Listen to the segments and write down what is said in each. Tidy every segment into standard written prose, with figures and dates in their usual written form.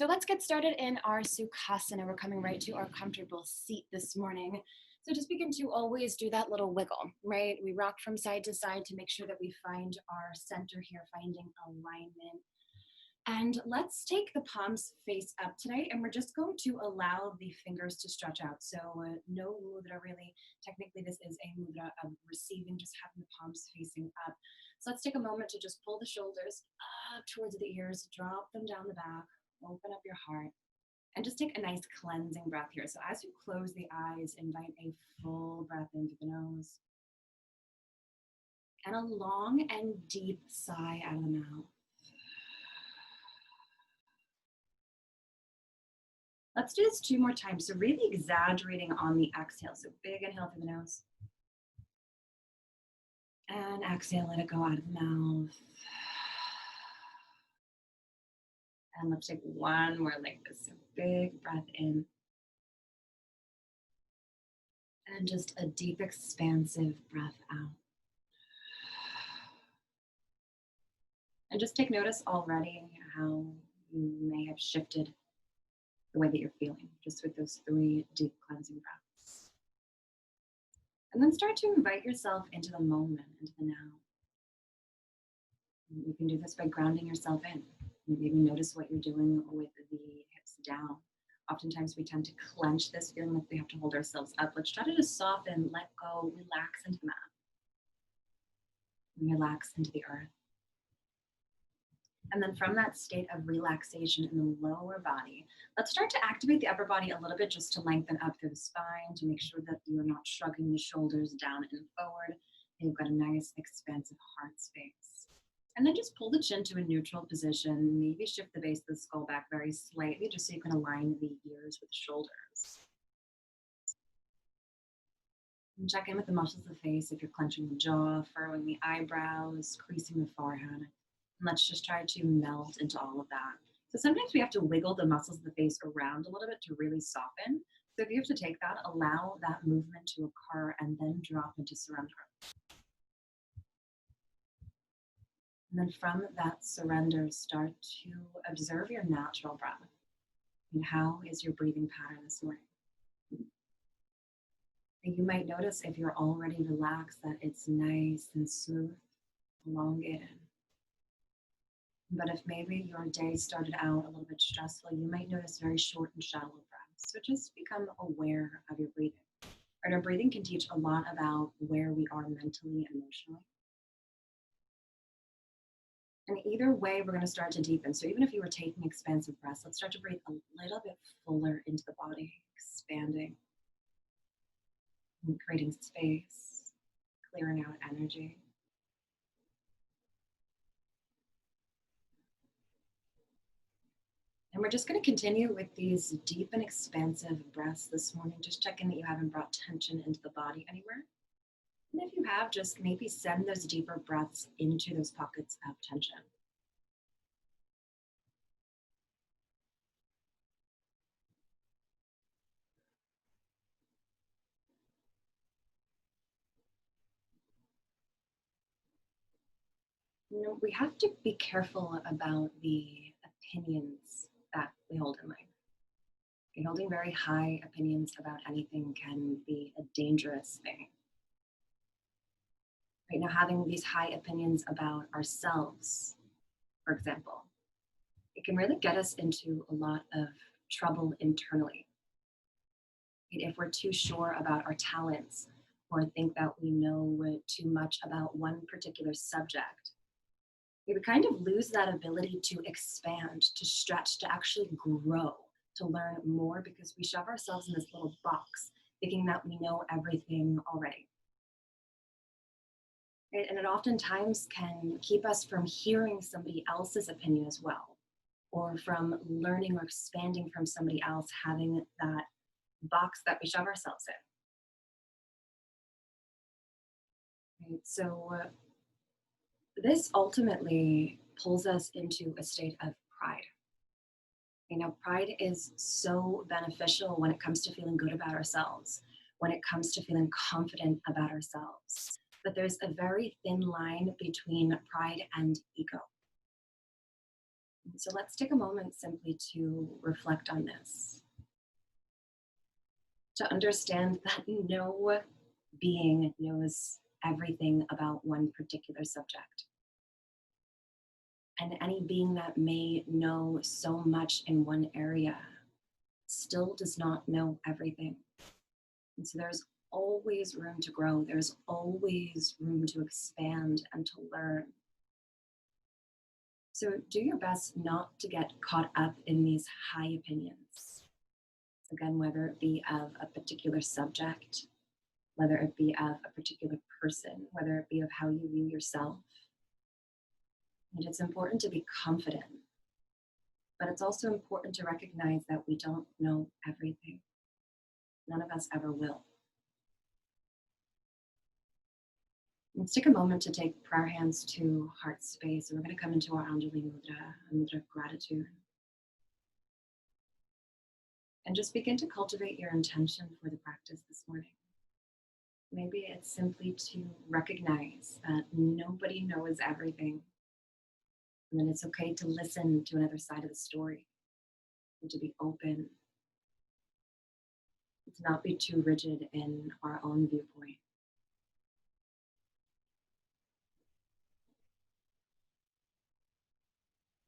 So let's get started in our Sukhasana. We're coming right to our comfortable seat this morning. So just begin to always do that little wiggle, right? We rock from side to side to make sure that we find our center here, finding alignment. And let's take the palms face up today, and we're just going to allow the fingers to stretch out. So no mudra really. Technically, this is a mudra of receiving, just having the palms facing up. So let's take a moment to just pull the shoulders up towards the ears, drop them down the back, open up your heart, and just take a nice cleansing breath here. So as you close the eyes, invite a full breath into the nose and a long and deep sigh out of the mouth. Let's do this 2 more times. So really exaggerating on the exhale. So big inhale through the nose. And exhale, let it go out of the mouth. And let's take one more like this. So big breath in. And just a deep, expansive breath out. And just take notice already how you may have shifted the way that you're feeling, just with those 3 deep cleansing breaths. And then start to invite yourself into the moment, into the now. You can do this by grounding yourself in. Maybe notice what you're doing with the hips down. Oftentimes we tend to clench this, feeling like we have to hold ourselves up. Let's try to just soften, let go, relax into the mat. And relax into the earth. And then from that state of relaxation in the lower body, let's start to activate the upper body a little bit, just to lengthen up through the spine, to make sure that you're not shrugging the shoulders down and forward, and you've got a nice expansive heart space. And then just pull the chin to a neutral position, maybe shift the base of the skull back very slightly, just so you can align the ears with the shoulders. And check in with the muscles of the face, if you're clenching the jaw, furrowing the eyebrows, creasing the forehead. And let's just try to melt into all of that. So sometimes we have to wiggle the muscles of the face around a little bit to really soften. So if you have to take that, allow that movement to occur and then drop into surrender. And then from that surrender, start to observe your natural breath. And how is your breathing pattern this morning? And you might notice, if you're already relaxed, that it's nice and smooth, elongated. But if maybe your day started out a little bit stressful, you might notice very short and shallow breaths. So just become aware of your breathing. Right, our breathing can teach a lot about where we are mentally and emotionally. And either way, we're going to start to deepen. So even if you were taking expansive breaths, let's start to breathe a little bit fuller into the body, expanding, and creating space, clearing out energy. And we're just going to continue with these deep and expansive breaths this morning. Just checking that you haven't brought tension into the body anywhere. And if you have, just maybe send those deeper breaths into those pockets of tension. You know, we have to be careful about the opinions that we hold in life. Holding very high opinions about anything can be a dangerous thing. Right now, having these high opinions about ourselves, for example, it can really get us into a lot of trouble internally. If we're too sure about our talents, or think that we know too much about one particular subject, we would kind of lose that ability to expand, to stretch, to actually grow, to learn more, because we shove ourselves in this little box thinking that we know everything already. Right? And it oftentimes can keep us from hearing somebody else's opinion as well, or from learning or expanding from somebody else, having that box that we shove ourselves in. Right? So this ultimately pulls us into a state of pride. You know, pride is so beneficial when it comes to feeling good about ourselves, when it comes to feeling confident about ourselves. But there's a very thin line between pride and ego. So let's take a moment simply to reflect on this, to understand that no being knows everything about one particular subject. And any being that may know so much in one area still does not know everything. And so there's always room to grow, there's always room to expand and to learn. So do your best not to get caught up in these high opinions. Again, whether it be of a particular subject, whether it be of a particular person, whether it be of how you view yourself. And it's important to be confident, but it's also important to recognize that we don't know everything. None of us ever will. Let's take a moment to take prayer hands to heart space. And we're going to come into our Anjali Mudra, a mudra of gratitude. And just begin to cultivate your intention for the practice this morning. Maybe it's simply to recognize that nobody knows everything. And then it's okay to listen to another side of the story and to be open, to not be too rigid in our own viewpoint.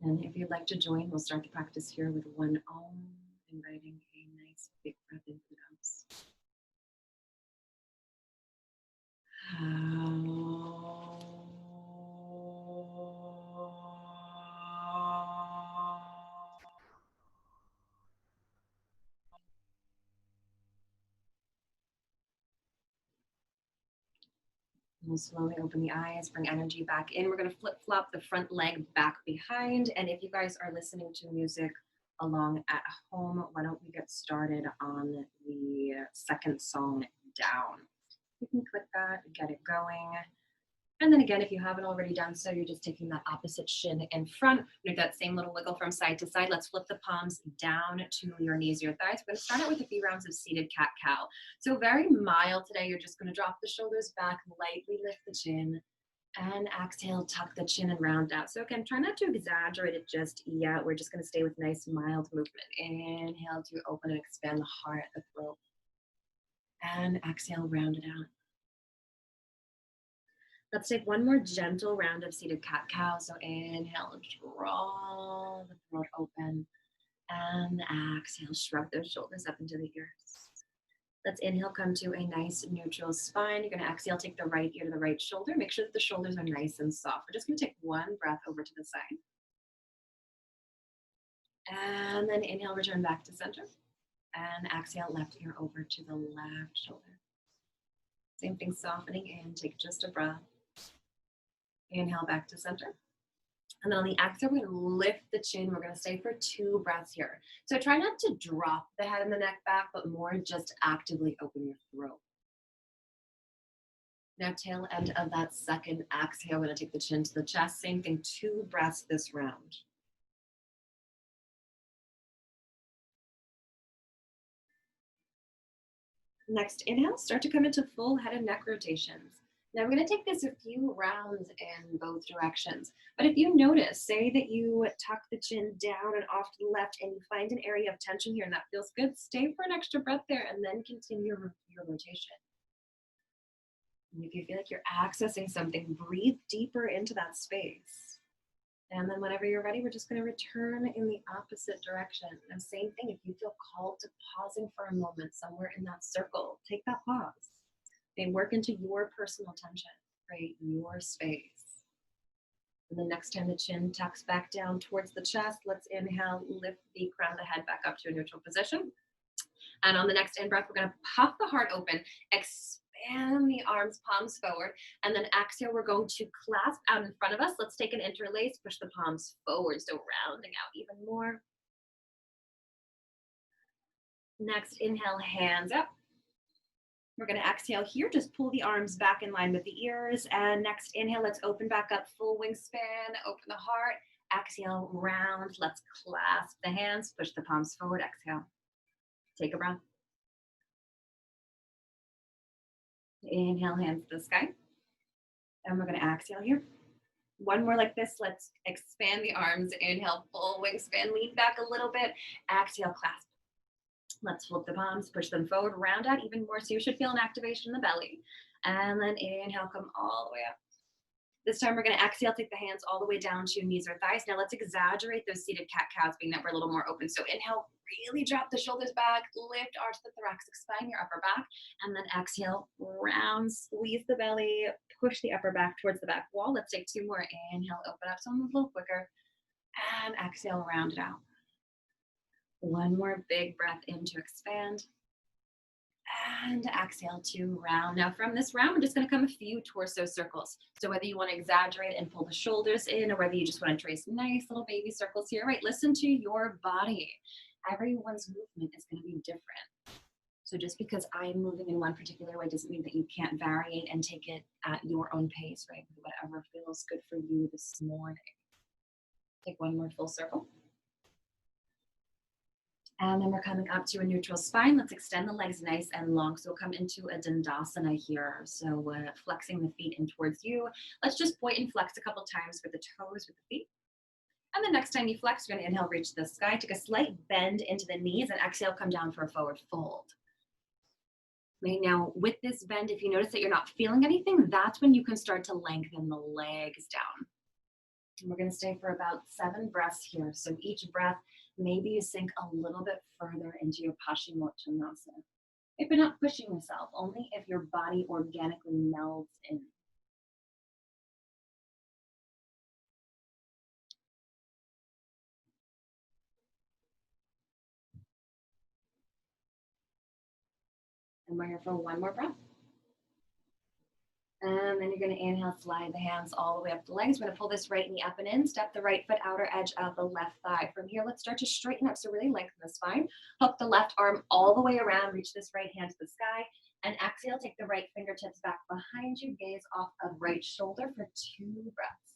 And if you'd like to join, we'll start the practice here with one Om, inviting a nice big breath into the nose. We'll slowly open the eyes, bring energy back in. We're going to flip-flop the front leg back behind. And if you guys are listening to music along at home, why don't we get started on the second song down. You can click that, get it going. And then again, if you haven't already done so, you're just taking that opposite shin in front. Make that same little wiggle from side to side. Let's flip the palms down to your knees, your thighs. We're going to start out with a few rounds of seated cat-cow. So very mild today. You're just going to drop the shoulders back, lightly lift the chin, and exhale, tuck the chin and round out. So again, try not to exaggerate it just yet. We're just going to stay with nice, mild movement. Inhale to open and expand the heart, the throat. And exhale, round it out. Let's take one more gentle round of seated cat-cow. So inhale, draw the throat open. And exhale, shrug those shoulders up into the ears. Let's inhale, come to a nice neutral spine. You're going to exhale, take the right ear to the right shoulder. Make sure that the shoulders are nice and soft. We're just going to take one breath over to the side. And then inhale, return back to center. And exhale, left ear over to the left shoulder. Same thing, softening in. Take just a breath. Inhale back to center. And then on the exhale, we're going to lift the chin. We're going to stay for 2 breaths here. So try not to drop the head and the neck back, but more just actively open your throat. Now, tail end of that second exhale, we're going to take the chin to the chest. Same thing, 2 breaths this round. Next, inhale, start to come into full head and neck rotations. Now we're going to take this a few rounds in both directions. But if you notice, say that you tuck the chin down and off to the left and you find an area of tension here and that feels good, stay for an extra breath there and then continue your rotation. And if you feel like you're accessing something, breathe deeper into that space. And then whenever you're ready, we're just going to return in the opposite direction. And same thing, if you feel called to pausing for a moment somewhere in that circle, take that pause. Okay, work into your personal tension, create your space. And the next time the chin tucks back down towards the chest, let's inhale, lift the crown of the head back up to a neutral position. And on the next in-breath, we're gonna puff the heart open, expand the arms, palms forward, and then exhale, we're going to clasp out in front of us. Let's take an interlace, push the palms forward, so rounding out even more. Next, inhale, hands up. We're going to exhale here, just pull the arms back in line with the ears. And next inhale, let's open back up, full wingspan, open the heart. Exhale, round. Let's clasp the hands, push the palms forward, exhale. Take a breath. Inhale, hands to the sky. And we're going to exhale here. One more like this. Let's expand the arms. Inhale, full wingspan, lean back a little bit. Exhale, clasp. Let's flip the palms, push them forward, round out even more. So you should feel an activation in the belly. And then inhale, come all the way up. This time we're going to exhale, take the hands all the way down to knees or thighs. Now let's exaggerate those seated cat-cows, being that we're a little more open. So inhale, really drop the shoulders back, lift, arch the thoracic spine, your upper back, and then exhale, round, squeeze the belly, push the upper back towards the back wall. Let's take two more. Inhale, open up, some a little quicker, and exhale, round it out. One more big breath in to expand. And exhale to round. Now from this round, we're just going to come a few torso circles. So whether you want to exaggerate and pull the shoulders in, or whether you just want to trace nice little baby circles here, right? Listen to your body. Everyone's movement is going to be different. So just because I'm moving in one particular way doesn't mean that you can't vary and take it at your own pace, right? Whatever feels good for you this morning. Take one more full circle. And then we're coming up to a neutral spine. Let's extend the legs nice and long. So we'll come into a Dandasana here. So flexing the feet in towards you. Let's just point and flex a couple times with the toes, with the feet. And the next time you flex, you're going to inhale, reach the sky. Take a slight bend into the knees and exhale, come down for a forward fold. Okay, now with this bend, if you notice that you're not feeling anything, that's when you can start to lengthen the legs down. And we're going to stay for about 7 breaths here. So each breath, maybe you sink a little bit further into your Paschimottanasana. If you're not pushing yourself, only if your body organically melds in. And we're here for one more breath. And then you're going to inhale, slide the hands all the way up the legs. We're going to pull this right knee up and in. Step the right foot outer edge of the left thigh. From here, let's start to straighten up. So really lengthen the spine. Hook the left arm all the way around. Reach this right hand to the sky. And exhale, take the right fingertips back behind you. Gaze off of right shoulder for 2 breaths.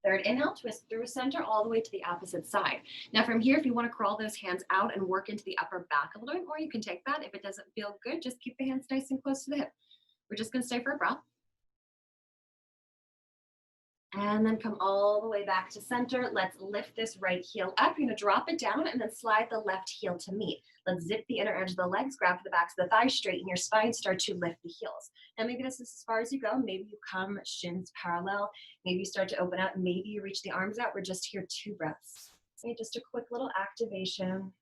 Third inhale, twist through center all the way to the opposite side. Now from here, if you want to crawl those hands out and work into the upper back a little bit more, you can take that. If it doesn't feel good, just keep the hands nice and close to the hip. We're just going to stay for a breath. And then come all the way back to center. Let's lift this right heel up. You're going to drop it down and then slide the left heel to meet. Let's zip the inner edge of the legs, grab for the backs of the thighs, straighten your spine, start to lift the heels. Now maybe this is as far as you go. Maybe you come shins parallel. Maybe you start to open up. Maybe you reach the arms out. We're just here 2 breaths. Okay, just a quick little activation.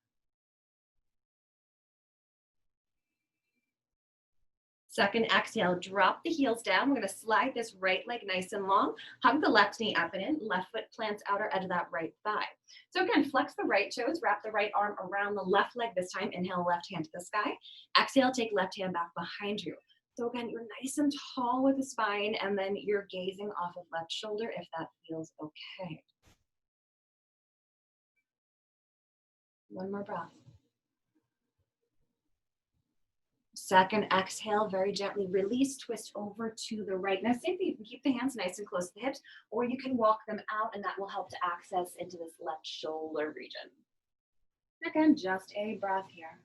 Second exhale, drop the heels down. We're going to slide this right leg nice and long. Hug the left knee up and in. Left foot plants outer edge of that right thigh. So again, flex the right toes. Wrap the right arm around the left leg this time. Inhale, left hand to the sky. Exhale, take left hand back behind you. So again, you're nice and tall with the spine, and then you're gazing off of left shoulder if that feels okay. One more breath. Second exhale, very gently release, twist over to the right. Now see if you can keep the hands nice and close to the hips, or you can walk them out, and that will help to access into this left shoulder region. Again, just a breath here.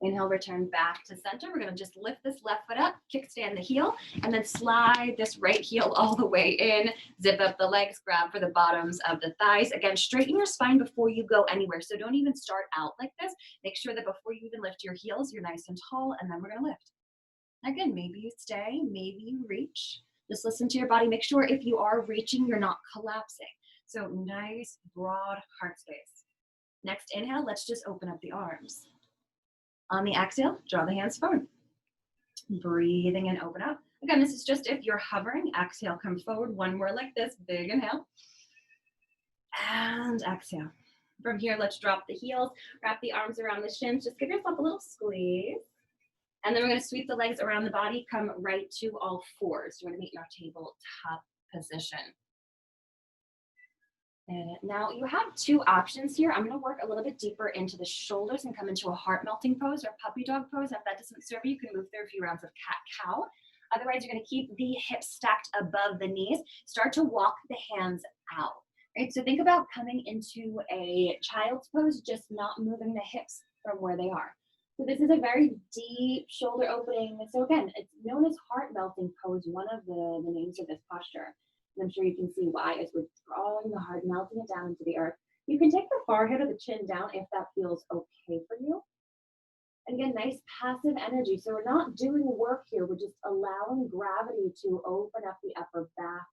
Inhale, return back to center. We're going to just lift this left foot up, kickstand the heel, and then slide this right heel all the way in. Zip up the legs, grab for the bottoms of the thighs. Again, straighten your spine before you go anywhere. So don't even start out like this. Make sure that before you even lift your heels, you're nice and tall, and then we're going to lift. Again, maybe you stay, maybe you reach. Just listen to your body. Make sure if you are reaching, you're not collapsing. So nice, broad heart space. Next inhale, let's just open up the arms. On the exhale, draw the hands forward. Breathing in, open up. Again, this is just if you're hovering. Exhale, come forward. One more like this. Big inhale. And exhale. From here, let's drop the heels. Wrap the arms around the shins. Just give yourself a little squeeze. And then we're going to sweep the legs around the body. Come right to all fours. We're going to meet in our tabletop position. And now you have 2 options here. I'm going to work a little bit deeper into the shoulders and come into a heart melting pose or puppy dog pose. If that doesn't serve you, you can move through a few rounds of cat-cow. Otherwise, you're going to keep the hips stacked above the knees. Start to walk the hands out. right? So think about coming into a child's pose, just not moving the hips from where they are. So this is a very deep shoulder opening. So again, it's known as heart melting pose, one of the names of this posture. And I'm sure you can see why as we're drawing the heart, melting it down into the earth. You can take the forehead or the chin down if that feels okay for you. And again, nice passive energy. So we're not doing work here. We're just allowing gravity to open up the upper back,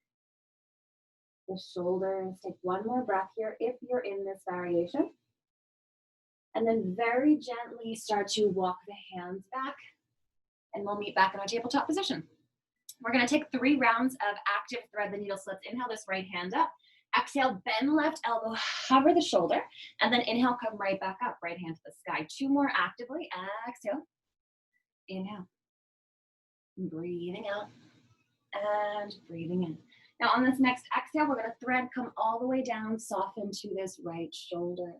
the shoulders. Take one more breath here if you're in this variation. And then very gently start to walk the hands back. And we'll meet back in our tabletop position. We're going to take 3 rounds of active thread the needle slits. Inhale this right hand up. Exhale, bend left elbow, hover the shoulder. And then inhale, come right back up, right hand to the sky. 2 more actively. Exhale. Inhale. Breathing out. And breathing in. Now on this next exhale, we're going to thread, come all the way down, soften to this right shoulder.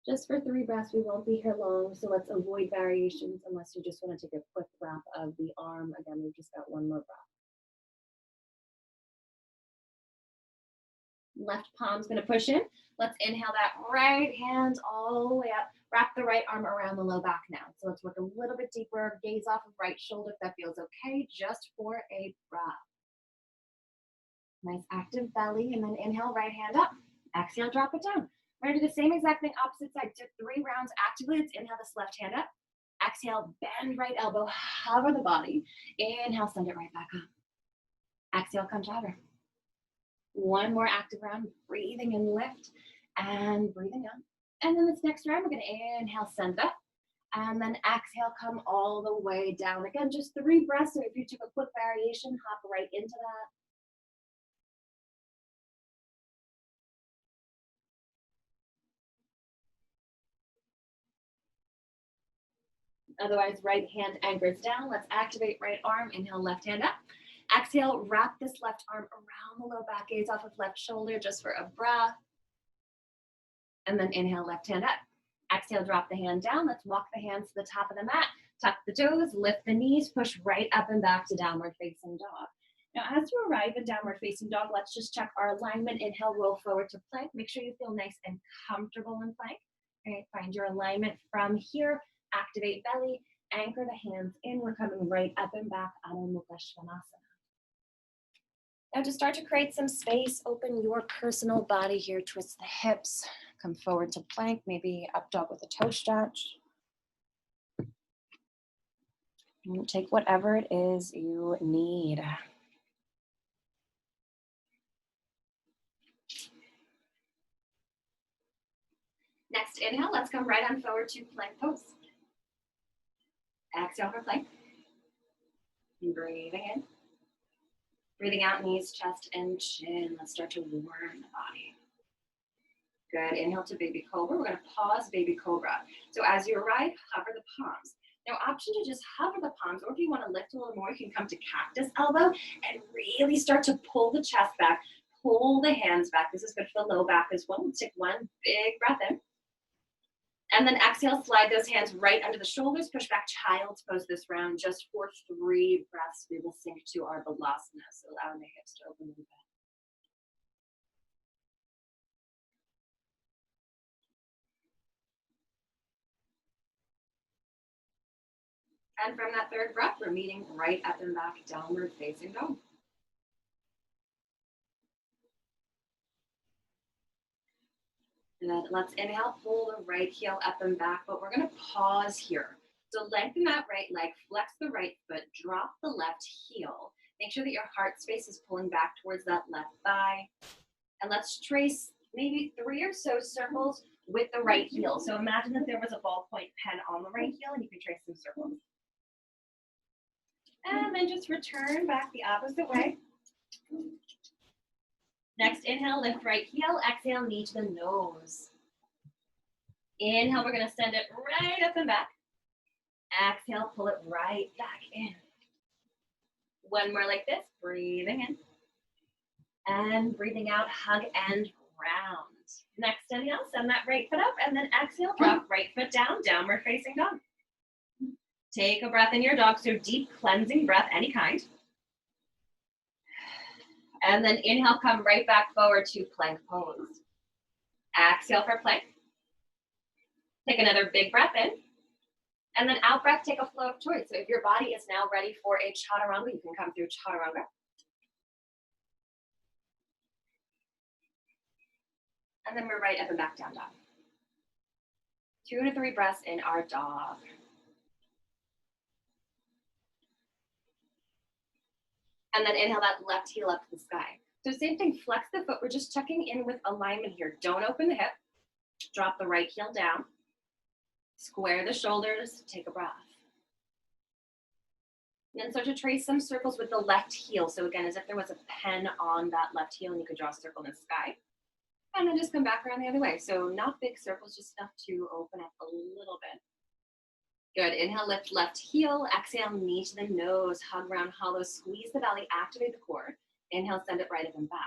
Just for 3 breaths, we won't be here long, so let's avoid variations unless you just want to take a quick wrap of the arm. Again, we've just got 1 more breath. Left palm's going to push in. Let's inhale that right hand all the way up. Wrap the right arm around the low back now. So let's work a little bit deeper. Gaze off of right shoulder if that feels okay, just for a breath. Nice active belly, and then inhale, right hand up. Exhale, drop it down. We're going to do the same exact thing, opposite side. So 3 rounds actively. Let's inhale this left hand up. Exhale, bend right elbow, hover the body. Inhale, send it right back up. Exhale, come to hover. 1 more active round, breathing in, lift, and breathing out. And then this next round, we're going to inhale, send up. And then exhale, come all the way down. Again, just 3 breaths. So if you took a quick variation, hop right into that. Otherwise, right hand anchors down. Let's activate right arm. Inhale, left hand up. Exhale, wrap this left arm around the low back, gaze off of left shoulder just for a breath. And then inhale, left hand up. Exhale, drop the hand down. Let's walk the hands to the top of the mat. Tuck the toes, lift the knees, push right up and back to downward facing dog. Now, as you arrive in downward facing dog, let's just check our alignment. Inhale, roll forward to plank. Make sure you feel nice and comfortable in plank. All right, find your alignment from here. Activate belly, anchor the hands in. We're coming right up and back, Adho Mukha Svanasana. Now to start to create some space, open your personal body here, twist the hips, come forward to plank, maybe up dog with a toe stretch. And take whatever it is you need. Next inhale, let's come right on forward to plank pose. Exhale for plank. And breathing in. Breathing out, knees, chest, and chin. Let's start to warm the body. Good, inhale to baby cobra. We're gonna pause baby cobra. So as you arrive, hover the palms. Now, option to just hover the palms, or if you wanna lift a little more, you can come to cactus elbow and really start to pull the chest back, pull the hands back. This is good for the low back as well. Let's take 1 big breath in. And then exhale, slide those hands right under the shoulders, push back child's pose this round. Just for 3 breaths, we will sink to our balasana, so allowing the hips to open a little bit. And from that 3rd breath, we're meeting right up and back, downward facing dog. And let's inhale, pull the right heel up and back, but we're gonna pause here. So lengthen that right leg, flex the right foot, drop the left heel. Make sure that your heart space is pulling back towards that left thigh. And let's trace maybe 3 or so circles with the right heel. So imagine that there was a ballpoint pen on the right heel and you can trace some circles. And then just return back the opposite way. Next inhale, lift right heel. Exhale, knee to the nose. Inhale, we're going to send it right up and back. Exhale, pull it right back in. 1 more like this. Breathing in. And breathing out, hug and round. Next inhale, send that right foot up. And then exhale, drop right foot down, downward facing dog. Take a breath in your dog. So deep cleansing breath, any kind. And then inhale, come right back forward to plank pose. Exhale for plank. Take another big breath in. And then out breath, take a flow of choice. So if your body is now ready for a chaturanga, you can come through chaturanga. And then we're right up and back down dog. 2 to 3 breaths in our dog. And then inhale that left heel up to the sky. So same thing, flex the foot. We're just checking in with alignment here. Don't open the hip. Drop the right heel down. Square the shoulders, take a breath. And then start to trace some circles with the left heel. So again, as if there was a pen on that left heel and you could draw a circle in the sky. And then just come back around the other way. So not big circles, just enough to open up a little bit. Good, inhale, lift left heel. Exhale, knee to the nose, hug round hollow, squeeze the belly, activate the core. Inhale, send it right up and back.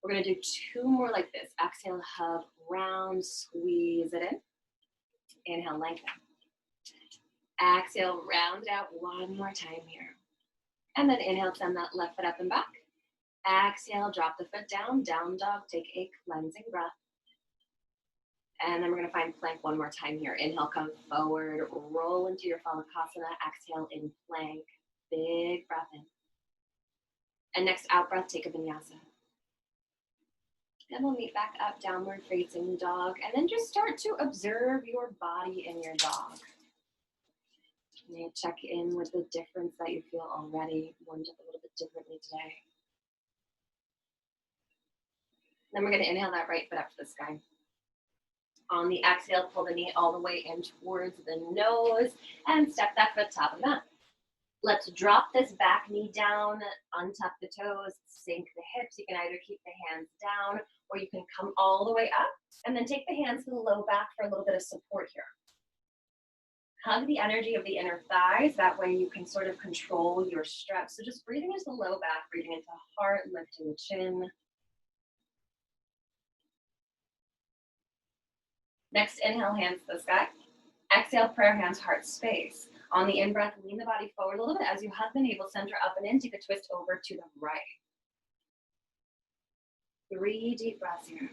We're gonna do 2 more like this. Exhale, hug, round, squeeze it in. Inhale, lengthen. Exhale, round out 1 more time here. And then inhale, send that left foot up and back. Exhale, drop the foot down, down dog, take a cleansing breath. And then we're gonna find plank 1 more time here. Inhale, come forward, roll into your Phalakasana. Exhale, in plank, big breath in. And next out breath, take a vinyasa. Then we'll meet back up, downward facing dog. And then just start to observe your body and your dog. You may check in with the difference that you feel already. Warmed up a little bit differently today. Then we're gonna inhale that right foot up to the sky. On the exhale, pull the knee all the way in towards the nose and step that foot top of that. Let's drop this back knee down, untuck the toes, sink the hips. You can either keep the hands down or you can come all the way up and then take the hands to the low back for a little bit of support here. Hug the energy of the inner thighs. That way you can sort of control your stretch. So just breathing into the low back, breathing into the heart, lifting the chin. Next, inhale, hands to the sky. Exhale, prayer hands, heart space. On the in-breath, lean the body forward a little bit as you hug the navel center up and in. Take a twist over to the right. 3 deep breaths here.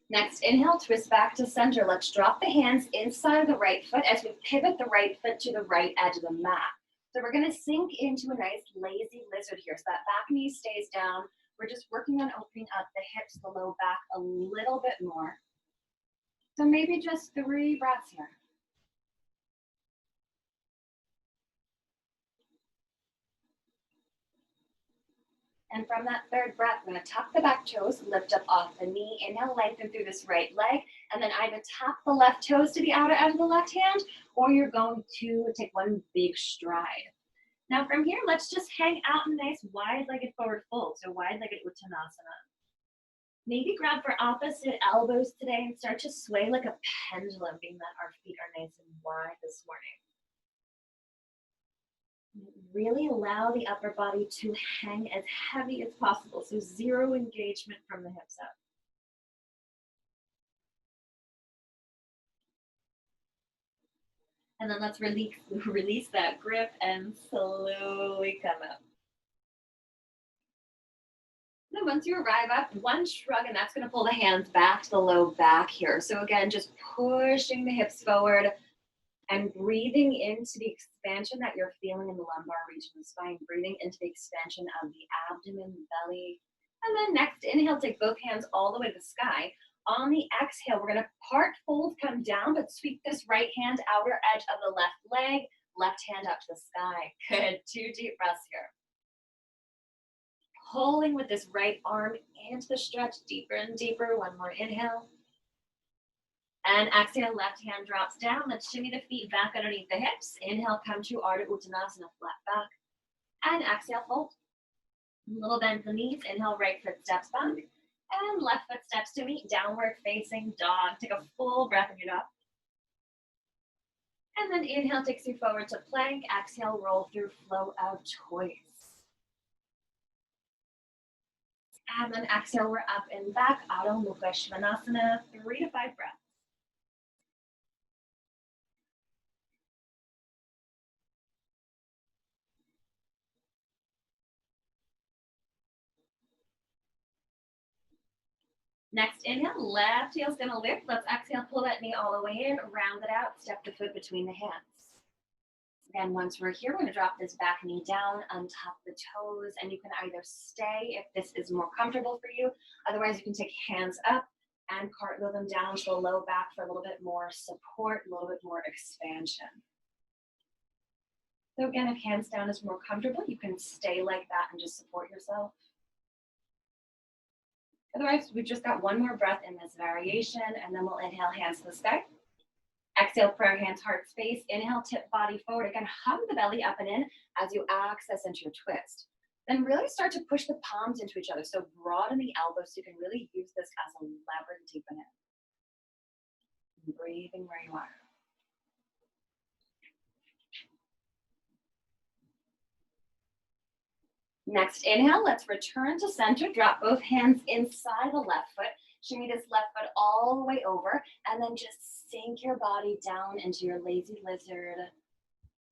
Next, inhale, twist back to center. Let's drop the hands inside of the right foot as we pivot the right foot to the right edge of the mat. So we're gonna sink into a nice lazy lizard here. So that back knee stays down. We're just working on opening up the hips, the low back a little bit more. So maybe just 3 breaths here. And from that 3rd breath, I'm gonna tuck the back toes, lift up off the knee, inhale, lengthen through this right leg, and then either tap the left toes to the outer edge of the left hand, or you're going to take 1 big stride. Now from here, let's just hang out in a nice wide-legged forward fold, so wide-legged Uttanasana. Maybe grab for opposite elbows today and start to sway like a pendulum, being that our feet are nice and wide this morning. Really allow the upper body to hang as heavy as possible, so 0 engagement from the hips up. And then let's release that grip and slowly come up. Then once you arrive up, 1 shrug, and that's gonna pull the hands back to the low back here. So again, just pushing the hips forward and breathing into the expansion that you're feeling in the lumbar region of the spine, breathing into the expansion of the abdomen, belly. And then next, inhale, take both hands all the way to the sky. On the exhale, we're gonna part fold, come down, but sweep this right hand outer edge of the left leg, left hand up to the sky. Good, 2 deep breaths here. Pulling with this right arm into the stretch, deeper and deeper. 1 more inhale. And exhale, left hand drops down. Let's shimmy the feet back underneath the hips. Inhale, come to Ardha Uttanasana, flat back. And exhale, fold. Little bend to the knees. Inhale, right foot steps back. And left foot steps to meet, downward facing dog. Take a full breath in your dog. And then inhale takes you forward to plank. Exhale, roll through flow of choice. And then exhale, we're up and back. Adho Mukha Svanasana, 3 to 5 breaths. Next inhale, left heel's gonna lift. Let's exhale, pull that knee all the way in, round it out, step the foot between the hands. Again, once we're here, we're gonna drop this back knee down, untap the toes, and you can either stay if this is more comfortable for you. Otherwise, you can take hands up and cartwheel them down to the low back for a little bit more support, a little bit more expansion. So again, if hands down is more comfortable, you can stay like that and just support yourself. Otherwise, we've just got one more breath in this variation, and then we'll inhale, hands to the sky. Exhale, prayer hands, heart space. Inhale, tip body forward. Again, hug the belly up and in as you access into your twist. Then really start to push the palms into each other. So broaden the elbows so you can really use this as a lever to deepen it. Breathing where you are. Next inhale, let's return to center. Drop both hands inside the left foot. Shimmy this left foot all the way over, and then just sink your body down into your lazy lizard.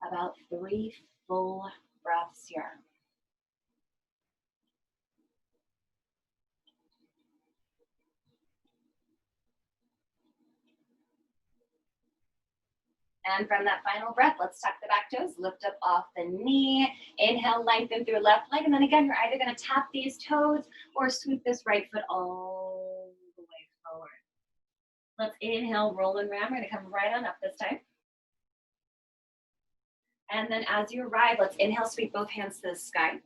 About 3 full breaths here. And from that final breath, let's tuck the back toes, lift up off the knee. Inhale, lengthen through left leg. And then again, you're either gonna tap these toes or sweep this right foot all the way forward. Let's inhale, roll and round. We're gonna come right on up this time. And then as you arrive, let's inhale, sweep both hands to the sky.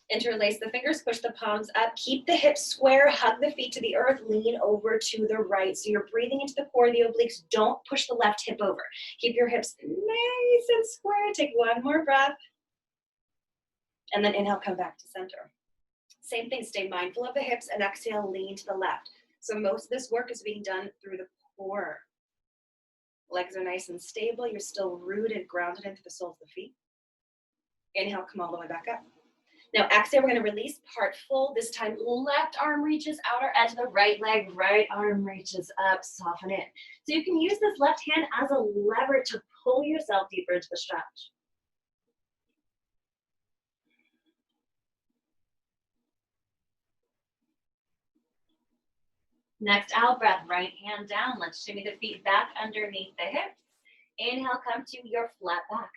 Interlace the fingers, push the palms up, keep the hips square, hug the feet to the earth, lean over to the right. So you're breathing into the core of the obliques. Don't push the left hip over. Keep your hips nice and square. Take one more breath. And then inhale, come back to center. Same thing, stay mindful of the hips and exhale, lean to the left. So most of this work is being done through the core. Legs are nice and stable. You're still rooted, grounded into the soles of the feet. Inhale, come all the way back up. Now exhale, we're gonna release, part full. This time, left arm reaches outer edge of the right leg, right arm reaches up, soften in. So you can use this left hand as a lever to pull yourself deeper into the stretch. Next out breath, right hand down. Let's shimmy the feet back underneath the hips. Inhale, come to your flat back.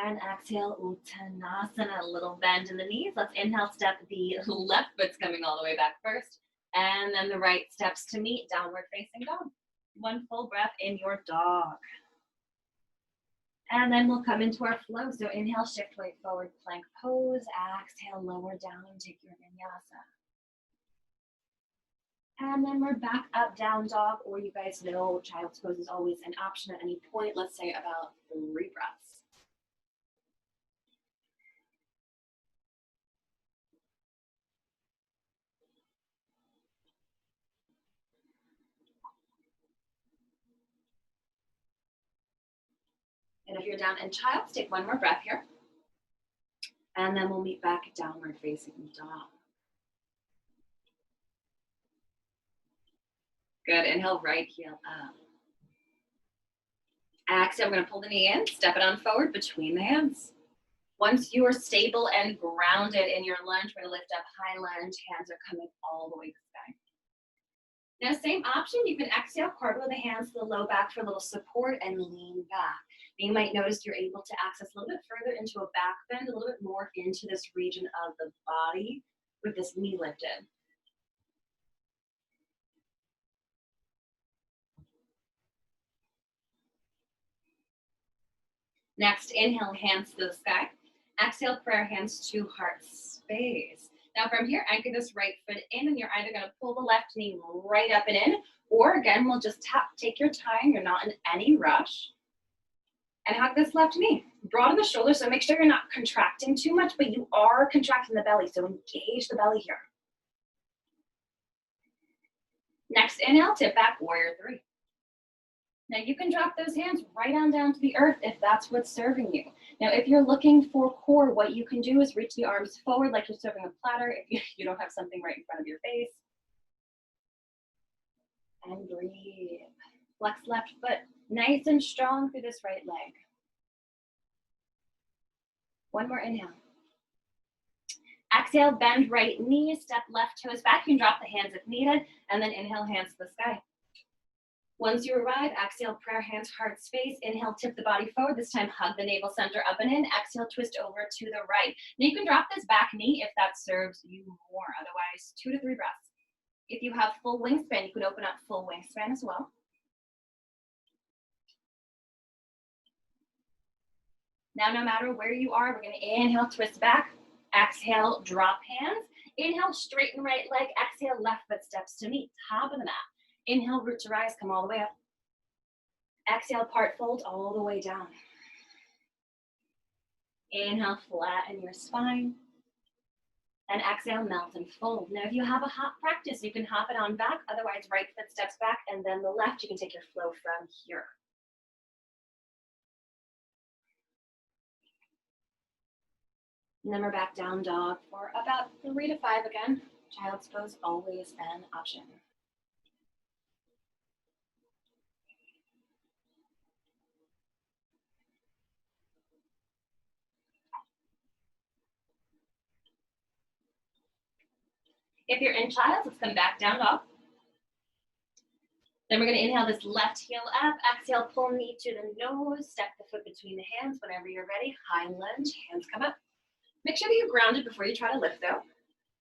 And exhale, Uttanasana, a little bend in the knees. Let's inhale, step the left foot's coming all the way back first. And then the right steps to meet, downward facing dog. One full breath in your dog. And then we'll come into our flow. So inhale, shift weight forward, plank pose. Exhale, lower down, take your vinyasa. And then we're back up, down dog, or you guys know child's pose is always an option at any point. Let's say about 3 breaths. And if you're down in child's, take one more breath here. And then we'll meet back at downward facing dog. Good, inhale, right heel up. Exhale, we're gonna pull the knee in, step it on forward between the hands. Once you are stable and grounded in your lunge, we're gonna lift up high lunge, hands are coming all the way to the sky. Now, same option, you can exhale, cartwheel the hands to the low back for a little support and lean back. You might notice you're able to access a little bit further into a back bend, a little bit more into this region of the body with this knee lifted. Next, inhale, hands to the sky. Exhale, prayer hands to heart space. Now from here, anchor this right foot in, and you're either gonna pull the left knee right up and in, or again, we'll just tap, take your time, you're not in any rush. And hug this left knee. Broaden the shoulders, so make sure you're not contracting too much, but you are contracting the belly, so engage the belly here. Next inhale, tip back, warrior 3. Now you can drop those hands right on down to the earth if that's what's serving you. Now, if you're looking for core, what you can do is reach the arms forward like you're serving a platter if you don't have something right in front of your face. And breathe. Flex left foot nice and strong through this right leg. One more inhale. Exhale, bend right knee, step left toes back. You can drop the hands if needed, and then inhale, hands to the sky. Once you arrive, exhale, prayer hands, heart space. Inhale, tip the body forward. This time, hug the navel center up and in. Exhale, twist over to the right. Now you can drop this back knee if that serves you more. Otherwise, 2 to 3 breaths. If you have full wingspan, you can open up full wingspan as well. Now, no matter where you are, we're going to inhale, twist back. Exhale, drop hands. Inhale, straighten right leg. Exhale, left foot steps to meet, top of the mat. Inhale, root to rise, come all the way up. Exhale, part fold all the way down. Inhale, flatten your spine. And exhale, melt and fold. Now, if you have a hop practice, you can hop it on back. Otherwise, right foot steps back, and then the left, you can take your flow from here. And then we're back down dog for about 3 to 5 again. Child's pose, always an option. If you're in child, let's come back down dog. Then we're going to inhale this left heel up. Exhale, pull knee to the nose. Step the foot between the hands whenever you're ready. High lunge, hands come up. Make sure that you're grounded before you try to lift though.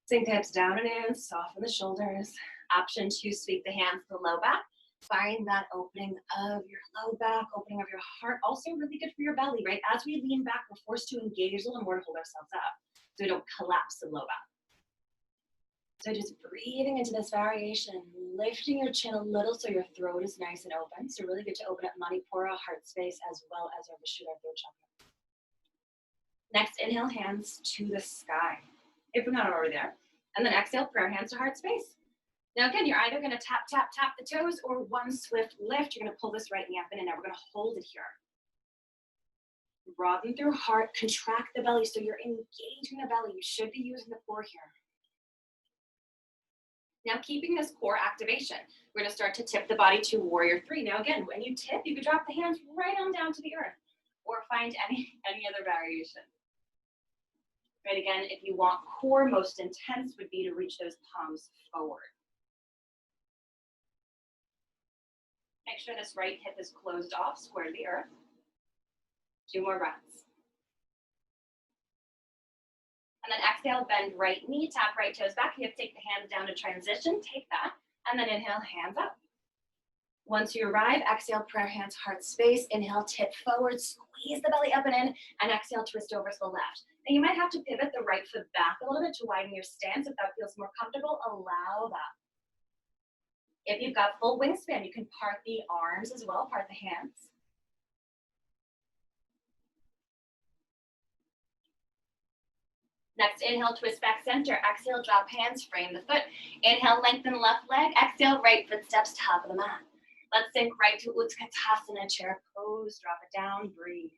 Sink the hips down and in, soften the shoulders. Option 2, sweep the hands to the low back. Find that opening of your low back, opening of your heart. Also really good for your belly, right? As we lean back, we're forced to engage a little more to hold ourselves up so we don't collapse the low back. So just breathing into this variation, lifting your chin a little so your throat is nice and open. So really good to open up Manipura, heart space, as well as our Vishuddha throat chakra. Next, inhale, hands to the sky, if we're not already there. And then exhale, prayer hands to heart space. Now again, you're either gonna tap, tap, tap the toes, or one swift lift. You're gonna pull this right knee up and in. Now we're gonna hold it here. Broaden through heart, contract the belly so you're engaging the belly. You should be using the core here. Now keeping this core activation, we're gonna start to tip the body to warrior 3. Now again, when you tip, you can drop the hands right on down to the earth or find any other variation. Right, again, if you want core, most intense would be to reach those palms forward. Make sure this right hip is closed off, square to the earth. 2 more breaths. And then exhale, bend right knee, tap right toes back. You have to take the hands down to transition, take that. And then inhale, hands up. Once you arrive, exhale, prayer hands, heart space. Inhale, tip forward, squeeze the belly up and in, and exhale, twist over to the left. Now you might have to pivot the right foot back a little bit to widen your stance. If that feels more comfortable, allow that. If you've got full wingspan, you can part the arms as well, part the hands. Next, inhale, twist back center. Exhale, drop hands, frame the foot. Inhale, lengthen left leg. Exhale, right foot steps top of the mat. Let's sink right to Utkatasana, chair pose. Drop it down, breathe.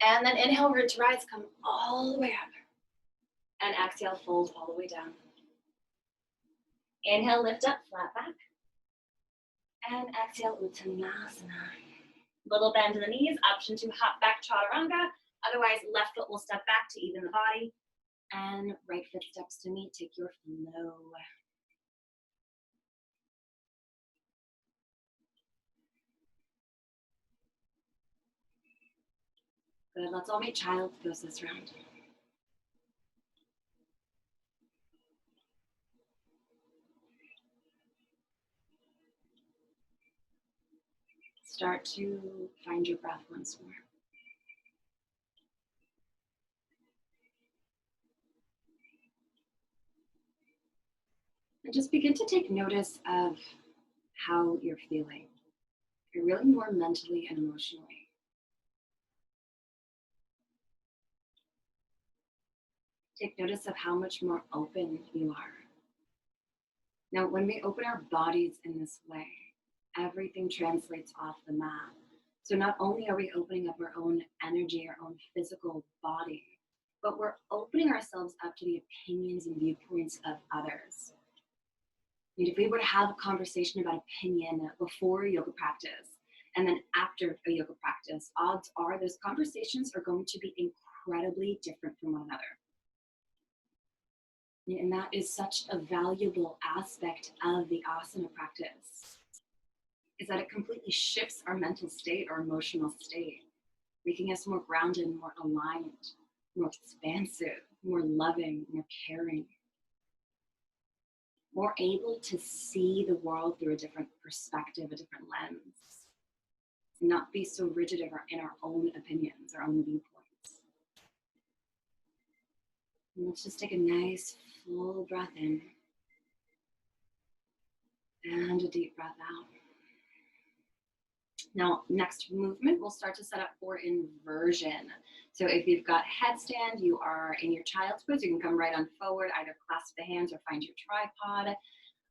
And then inhale, root to rise, come all the way up. And exhale, fold all the way down. Inhale, lift up, flat back. And exhale, Uttanasana. Little bend in the knees, option 2, hop back, chaturanga. Otherwise, left foot will step back to even the body. And right foot steps to meet, take your flow. Good, let's all meet child's pose this round. Start to find your breath once more. And just begin to take notice of how you're feeling. You're really more mentally and emotionally. Take notice of how much more open you are. Now, when we open our bodies in this way, everything translates off the mat. So not only are we opening up our own energy, our own physical body, but we're opening ourselves up to the opinions and viewpoints of others. And if we were to have a conversation about opinion before yoga practice, And then after a yoga practice, odds are those conversations are going to be incredibly different from one another. And that is such a valuable aspect of the asana practice, is that it completely shifts our mental state, our emotional state, making us more grounded, more aligned, more expansive, more loving, more caring, more able to see the world through a different perspective, a different lens, and not be so rigid in our own opinions, our own viewpoints. And let's just take a nice full breath in and a deep breath out. Now, next movement, we'll start to set up for inversion. So if you've got headstand, you are in your child's pose, you can come right on forward, either clasp the hands or find your tripod.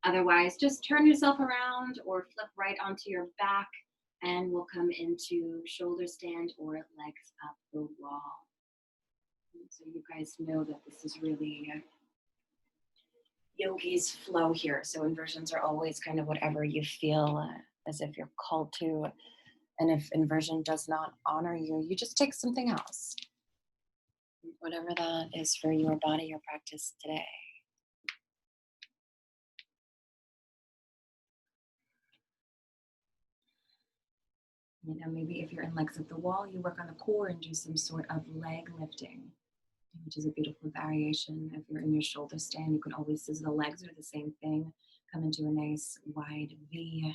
Otherwise, just turn yourself around or flip right onto your back, and we'll come into shoulder stand or legs up the wall. So you guys know that this is really yogi's flow here. So inversions are always kind of whatever you feel as if you're called to. And if inversion does not honor you, you just take something else. Whatever that is for your body, your practice today. You know, maybe if you're in legs at the wall, you work on the core and do some sort of leg lifting, which is a beautiful variation. If you're in your shoulder stand, you can always, as the legs are the same thing, come into a nice wide V.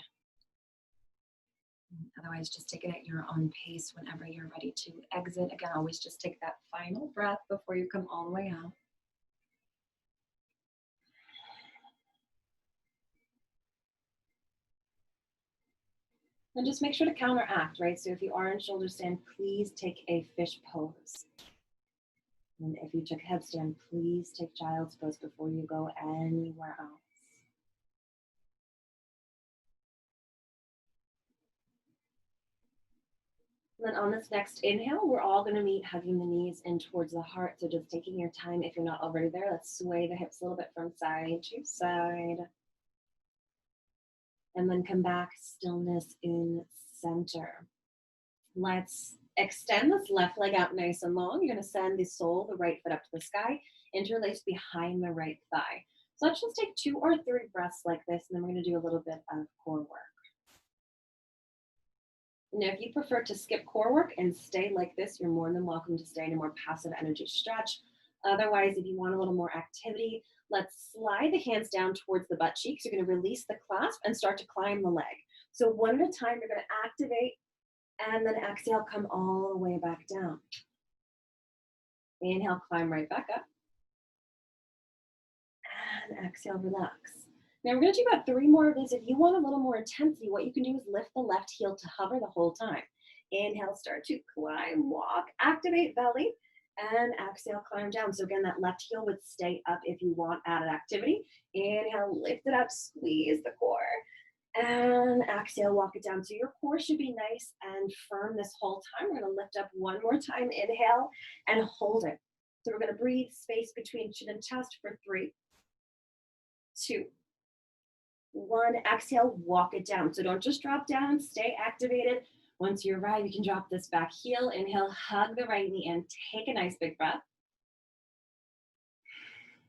Otherwise, just take it at your own pace whenever you're ready to exit. Again, always just take that final breath before you come all the way out. And just make sure to counteract, right? So if you are in shoulder stand, please take a fish pose. And if you took headstand, please take child's pose before you go anywhere else. And then on this next inhale, we're all going to meet hugging the knees in towards the heart. So just taking your time, if you're not already there, let's sway the hips a little bit from side to side. And then come back, stillness in center. Let's extend this left leg out nice and long. You're going to send the sole, the right foot up to the sky, interlace behind the right thigh. So let's just take 2 or 3 breaths like this, and then we're going to do a little bit of core work. Now, if you prefer to skip core work and stay like this, you're more than welcome to stay in a more passive energy stretch. Otherwise, if you want a little more activity, let's slide the hands down towards the butt cheeks. You're going to release the clasp and start to climb the leg. So one at a time, you're going to activate and then exhale, come all the way back down. Inhale, climb right back up. And exhale, relax. Now we're going to do about 3 more of these. If you want a little more intensity, what you can do is lift the left heel to hover the whole time. Inhale, start to climb, walk, activate belly, and exhale, climb down. So again, that left heel would stay up if you want added activity. Inhale, lift it up, squeeze the core, and exhale, walk it down. So your core should be nice and firm this whole time. We're going to lift up one more time, inhale, and hold it. So we're going to breathe space between chin and chest for 3, 2, 1, exhale, walk it down. So don't just drop down, stay activated. Once you arrive, you can drop this back heel. Inhale, hug the right knee in, take a nice big breath.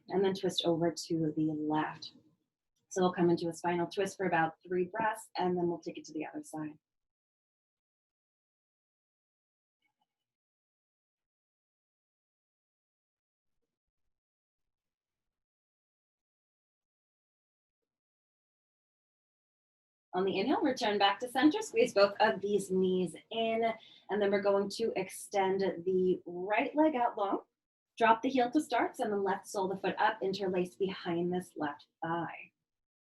And then twist over to the left. So we'll come into a spinal twist for about 3 breaths, and then we'll take it to the other side. On the inhale, return back to center, squeeze both of these knees in, and then we're going to extend the right leg out long, drop the heel to start, send the left sole of the foot up, interlace behind this left thigh.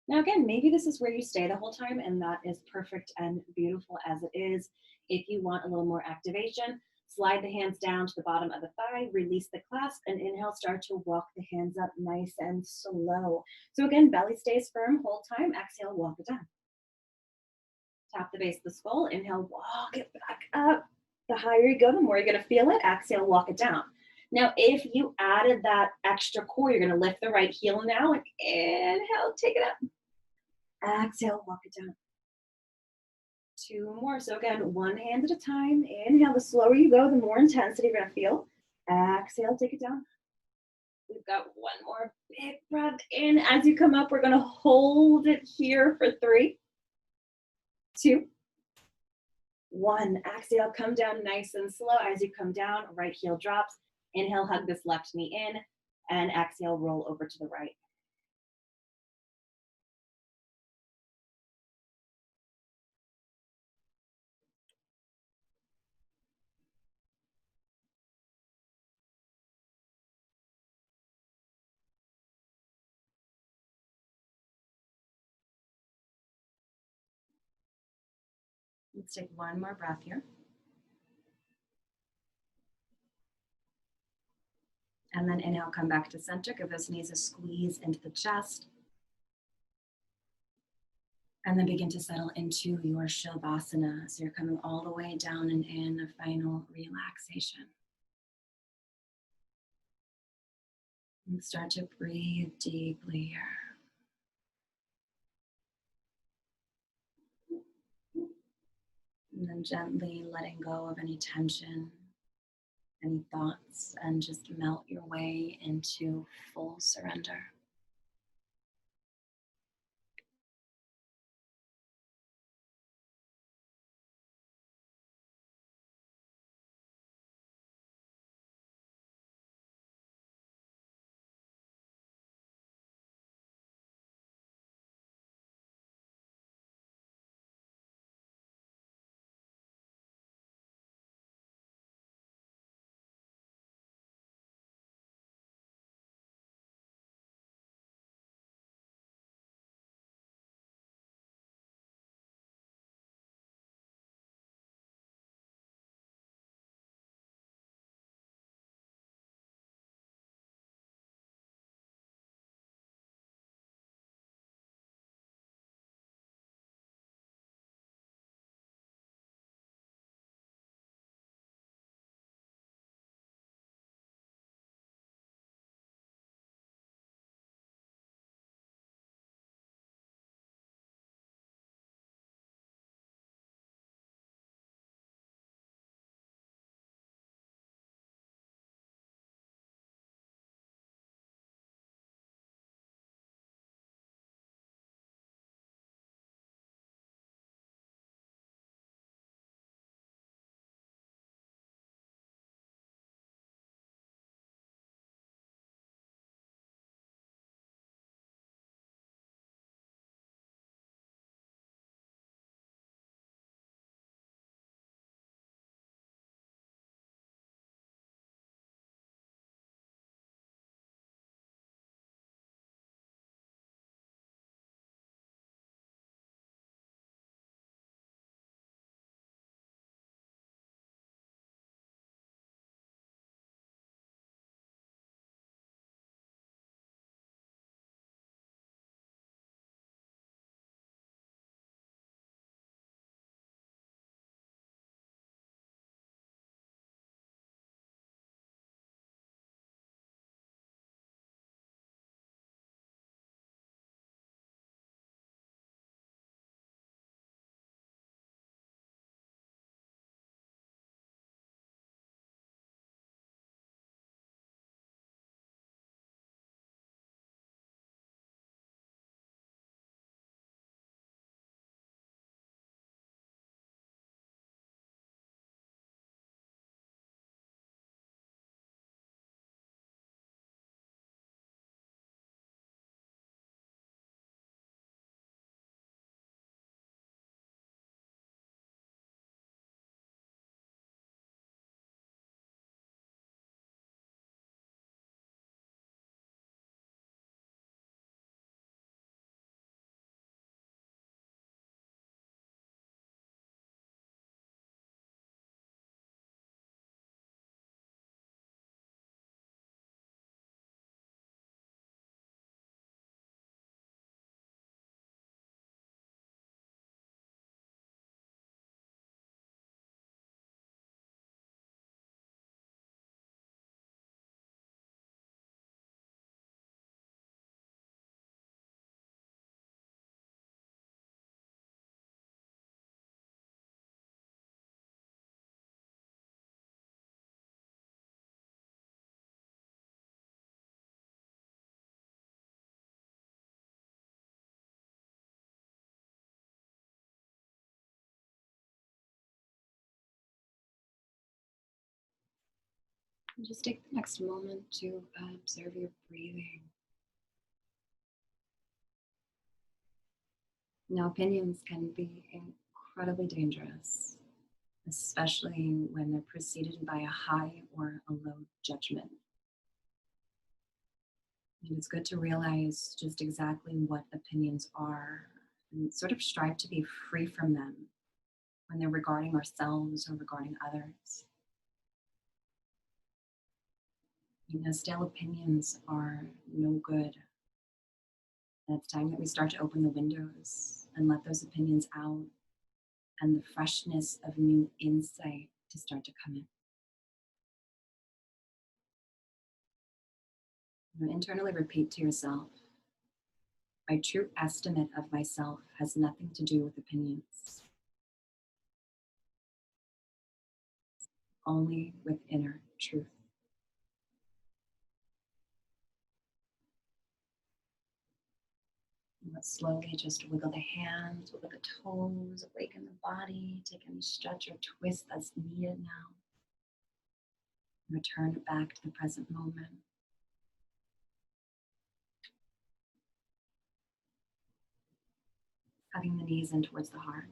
Now again, maybe this is where you stay the whole time, and that is perfect and beautiful as it is. If you want a little more activation, slide the hands down to the bottom of the thigh, release the clasp, and inhale, start to walk the hands up nice and slow. So again, belly stays firm whole time, exhale, walk it down. Tap the base of the skull, inhale, walk it back up. The higher you go, the more you're going to feel it. Exhale, walk it down. Now, if you added that extra core, you're going to lift the right heel now and inhale, take it up. Exhale, walk it down. 2 more. So again, one hand at a time. Inhale, the slower you go, the more intensity you're gonna feel. Exhale, take it down. We've got one more big breath in. As you come up, we're gonna hold it here for 3, 2, 1. Exhale, come down nice and slow. As you come down, right heel drops. Inhale, hug this left knee in, and exhale, roll over to the right. Let's take one more breath here. And then inhale, come back to center. Give those knees a squeeze into the chest. And then begin to settle into your Shavasana. So you're coming all the way down and in a final relaxation. And start to breathe deeply here. And then gently letting go of any tension, any thoughts, and just melt your way into full surrender. And just take the next moment to observe your breathing. Now, opinions can be incredibly dangerous, especially when they're preceded by a high or a low judgment. And it's good to realize just exactly what opinions are and sort of strive to be free from them when they're regarding ourselves or regarding others. Stale opinions are no good. And it's time that we start to open the windows and let those opinions out and the freshness of new insight to start to come in. Internally repeat to yourself, my true estimate of myself has nothing to do with opinions, only with inner truth. Let's slowly just wiggle the hands, wiggle the toes, awaken the body, take any stretch or twist that's needed now. Return it back to the present moment. Cutting the knees in towards the heart.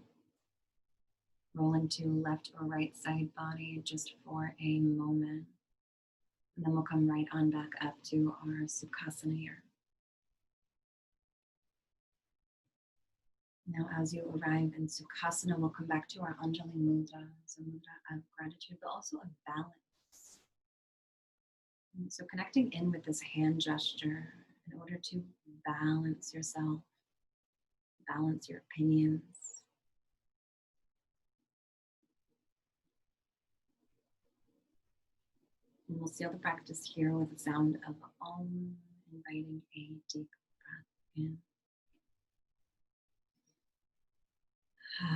Rolling to left or right side body just for a moment. And then we'll come right on back up to our Sukhasana here. Now, as you arrive in Sukhasana, we'll come back to our Anjali Mudra. So mudra of gratitude, but also of balance. And so connecting in with this hand gesture in order to balance yourself, balance your opinions. And we'll seal the practice here with the sound of Om, inviting a deep breath in. And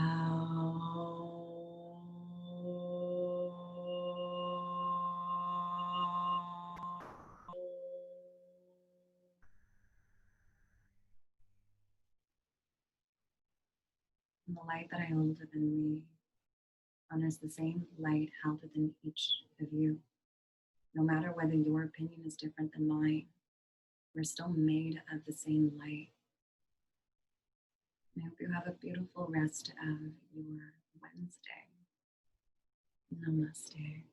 the light that I hold within me honors the same light held within each of you. No matter whether your opinion is different than mine, we're still made of the same light. I hope you have a beautiful rest of your Wednesday. Namaste.